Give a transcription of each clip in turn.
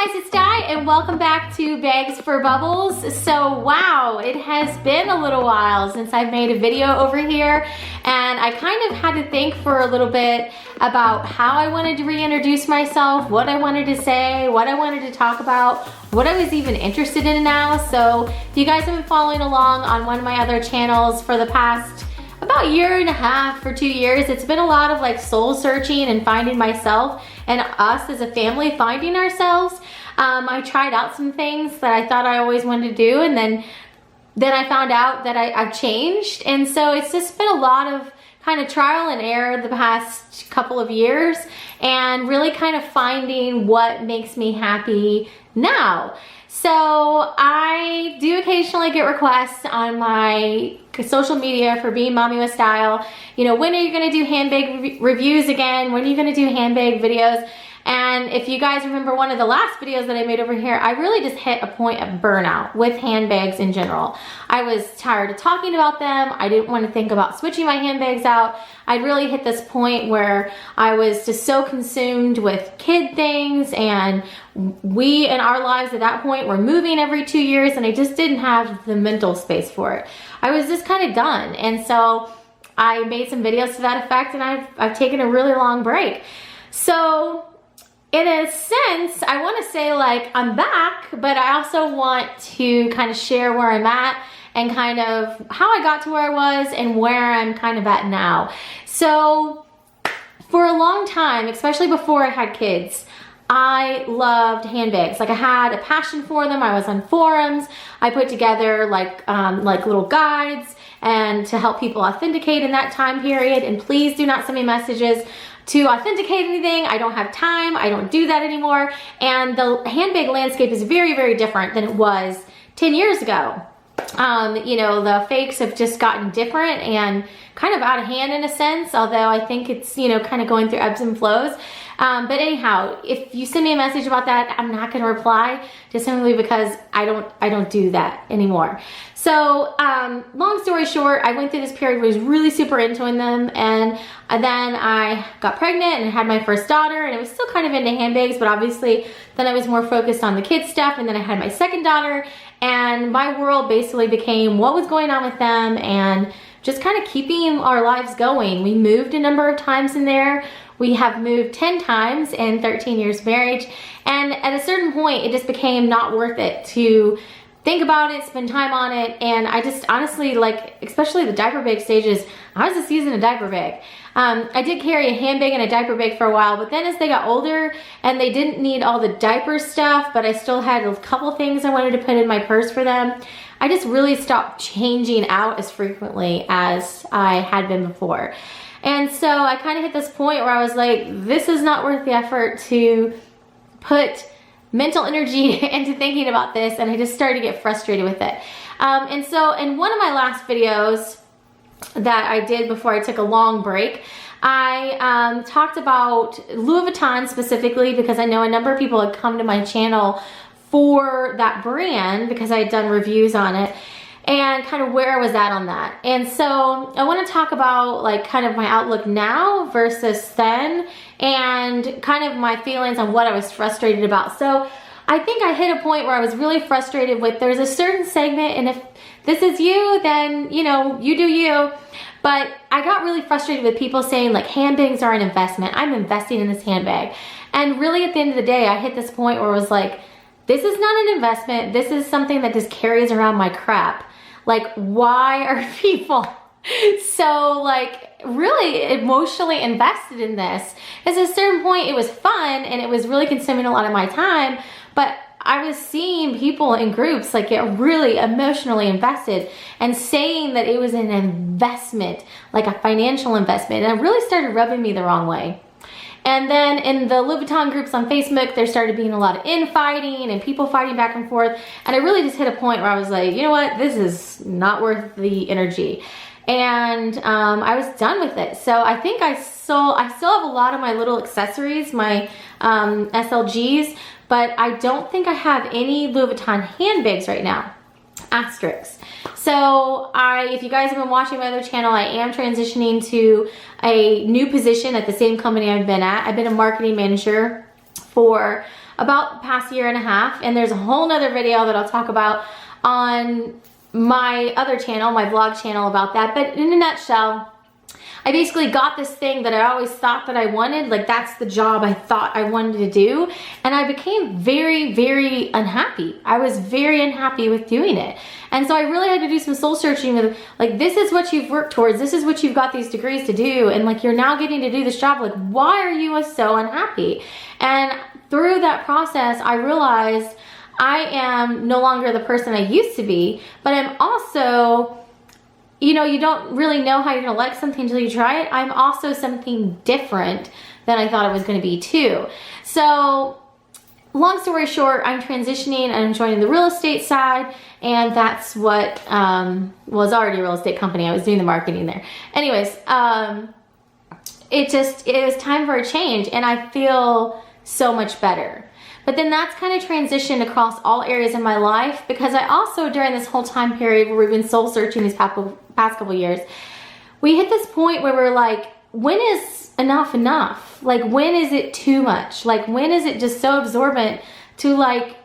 guys, it's Di and welcome back to Bags for Bubbles. So wow, it has been a little while since I've made a video over here, and I kind of had to think for a little bit about how I wanted to reintroduce myself, what I wanted to say, what I wanted to talk about, what I was even interested in now. So if you guys have been following along on one of my other channels for the past about a year and a half or 2 years, it's been a lot of like soul searching and finding myself and us as a family finding ourselves. I tried out some things that I thought I always wanted to do, and then I found out that I've changed. And so it's just been a lot of kind of trial and error the past couple of years, and really kind of finding what makes me happy now. So I do occasionally get requests on my social media for being mommy with style. You know, when are you gonna do handbag reviews again? When are you gonna do handbag videos? And if you guys remember one of the last videos that I made over here, I really just hit a point of burnout with handbags in general. I was tired of talking about them. I didn't want to think about switching my handbags out. I'd really hit this point where I was just so consumed with kid things, and we in our lives at that point were moving every 2 years, and I just didn't have the mental space for it. I was just kind of done. And so I made some videos to that effect, and I've taken a really long break. So in a sense, I want to say like I'm back, but I also want to kind of share where I'm at and kind of how I got to where I was and where I'm kind of at now. So for a long time, especially before I had kids, I loved handbags. Like I had a passion for them. I was on forums. I put together like little guides and to help people authenticate in that time period. And please do not send me messages to authenticate anything. I don't have time. I don't do that anymore. And the handbag landscape is very, very different than it was 10 years ago. You know, the fakes have just gotten different and kind of out of hand in a sense, although I think it's, you know, kind of going through ebbs and flows. But anyhow, if you send me a message about that, I'm not going to reply, just simply because I don't do that anymore. So long story short, I went through this period where I was really super into them, and then I got pregnant and had my first daughter, and I was still kind of into handbags, but obviously then I was more focused on the kids stuff, and then I had my second daughter, and my world basically became what was going on with them and just kind of keeping our lives going. We moved a number of times in there. We have moved 10 times in 13 years of marriage, and at a certain point it just became not worth it to think about it, spend time on it. And I just honestly, like, especially the diaper bag stages, I was just using a diaper bag. I did carry a handbag and a diaper bag for a while, but then as they got older and they didn't need all the diaper stuff, but I still had a couple things I wanted to put in my purse for them, I just really stopped changing out as frequently as I had been before. And so I kind of hit this point where I was like, this is not worth the effort to put mental energy into thinking about this, and I just started to get frustrated with it. And so in one of my last videos that I did before I took a long break, I talked about Louis Vuitton specifically, because I know a number of people had come to my channel for that brand because I had done reviews on it, and kind of where I was at on that. And so I want to talk about like kind of my outlook now versus then, and kind of my feelings on what I was frustrated about. So I think I hit a point where I was really frustrated with, there's a certain segment, and if this is you, then, you know, you do you. But I got really frustrated with people saying like handbags are an investment. I'm investing in this handbag. And really at the end of the day, I hit this point where I was like, this is not an investment. This is something that just carries around my crap. Like, why are people so like really emotionally invested in this? At a certain point it was fun and it was really consuming a lot of my time, but I was seeing people in groups like get really emotionally invested and saying that it was an investment, like a financial investment, and it really started rubbing me the wrong way. And then in the Louis Vuitton groups on Facebook, there started being a lot of infighting and people fighting back and forth. And I really just hit a point where I was like, you know what, this is not worth the energy. And I was done with it. So I think I still have a lot of my little accessories, my SLGs, but I don't think I have any Louis Vuitton handbags right now. Asterisks. So if you guys have been watching my other channel, I am transitioning to a new position at the same company I've been at. I've been a marketing manager for about the past year and a half, and there's a whole nother video that I'll talk about on my other channel, my vlog channel, about that. But in a nutshell, I basically got this thing that I always thought that I wanted, like that's the job I thought I wanted to do, and I became very, very unhappy. I was very unhappy with doing it. And so I really had to do some soul searching of like, this is what you've worked towards, this is what you've got these degrees to do, and like you're now getting to do this job, like why are you so unhappy? And through that process, I realized I am no longer the person I used to be, but I'm also, you know, you don't really know how you're gonna like something until you try it. I'm also something different than I thought I was gonna be too. So long story short, I'm transitioning and I'm joining the real estate side, and that's what was already a real estate company. I was doing the marketing there. Anyways, it was time for a change, and I feel so much better. But then that's kind of transitioned across all areas of my life, because I also, during this whole time period where we've been soul searching these past couple years, we hit this point where we're like, when is enough enough? Like, when is it too much? Like, when is it just so absorbent to like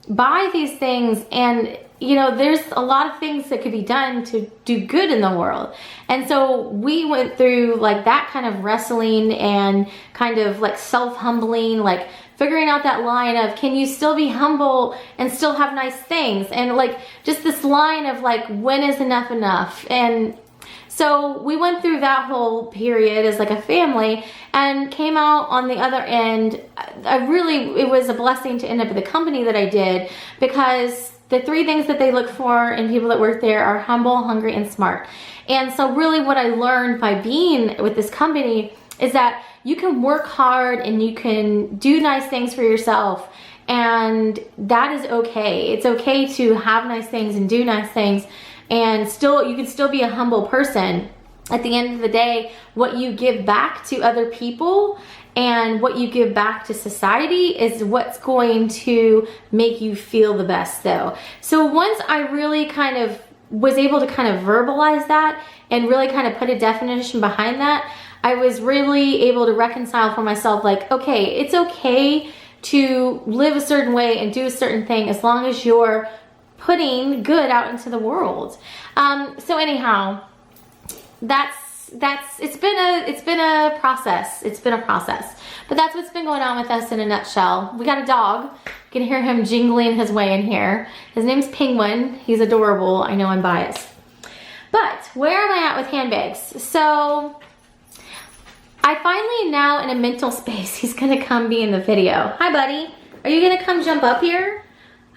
buy these things? And you know, there's a lot of things that could be done to do good in the world. And so we went through like that kind of wrestling and kind of like self-humbling, like figuring out that line of, can you still be humble and still have nice things? And like just this line of like, when is enough enough? And so we went through that whole period as like a family and came out on the other end. It was a blessing to end up at the company that I did, because the three things that they look for in people that work there are humble, hungry, and smart. And so really what I learned by being with this company is that you can work hard and you can do nice things for yourself, and that is okay. It's okay to have nice things and do nice things, and still you can still be a humble person. At the end of the day, what you give back to other people and what you give back to society is what's going to make you feel the best though. So once I really kind of was able to kind of verbalize that and really kind of put a definition behind that, I was really able to reconcile for myself, like, okay, it's okay to live a certain way and do a certain thing as long as you're putting good out into the world. So anyhow, it's been a process. It's been a process. But that's what's been going on with us in a nutshell. We got a dog. You can hear him jingling his way in here. His name's Penguin. He's adorable. I know I'm biased. But where am I at with handbags? So I finally now in a mental space. He's gonna come be in the video. Hi, buddy. Are you gonna come jump up here?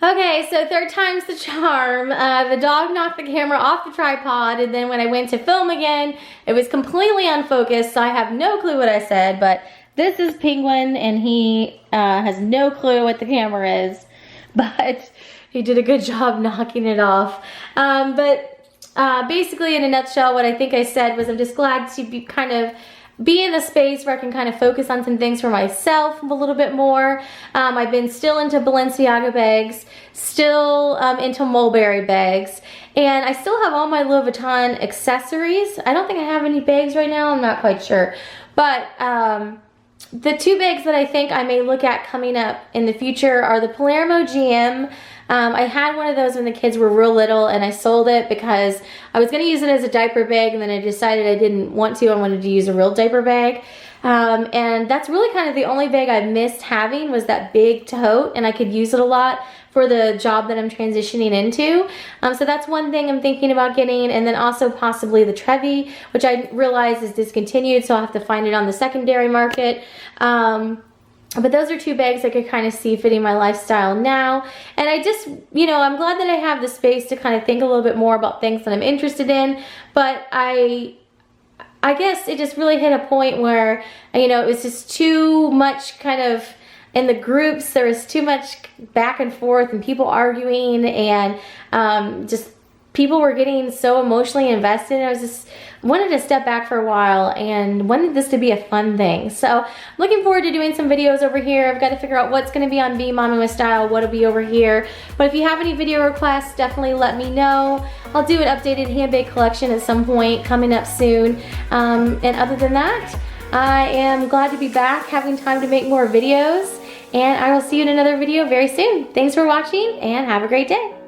Okay, so third time's the charm. The dog knocked the camera off the tripod, and then when I went to film again, it was completely unfocused, so I have no clue what I said, but this is Penguin, and he has no clue what the camera is, but he did a good job knocking it off. Basically, in a nutshell, what I think I said was I'm just glad to be in a space where I can kind of focus on some things for myself a little bit more. I've been still into Balenciaga bags, still into mulberry bags, and I still have all my Louis Vuitton accessories. I don't think I have any bags right now, I'm not quite sure. But the two bags that I think I may look at coming up in the future are the Palermo GM. I had one of those when the kids were real little, and I sold it because I was going to use it as a diaper bag, and then I decided I didn't want to. I wanted to use a real diaper bag. And that's really kind of the only bag I missed having, was that big tote, and I could use it a lot for the job that I'm transitioning into. So that's one thing I'm thinking about getting, and then also possibly the Trevi, which I realize is discontinued, so I'll have to find it on the secondary market. But those are two bags I could kind of see fitting my lifestyle now. And I just, you know, I'm glad that I have the space to kind of think a little bit more about things that I'm interested in. But I guess it just really hit a point where, you know, it was just too much kind of, in the groups, there was too much back and forth and people arguing, and just people were getting so emotionally invested. I was just wanted to step back for a while and wanted this to be a fun thing. So I'm looking forward to doing some videos over here. I've got to figure out what's going to be on Be Mommy with Style, what'll be over here. But if you have any video requests, definitely let me know. I'll do an updated handbag collection at some point coming up soon. And other than that, I am glad to be back, having time to make more videos. and I will see you in another video very soon. Thanks for watching and have a great day.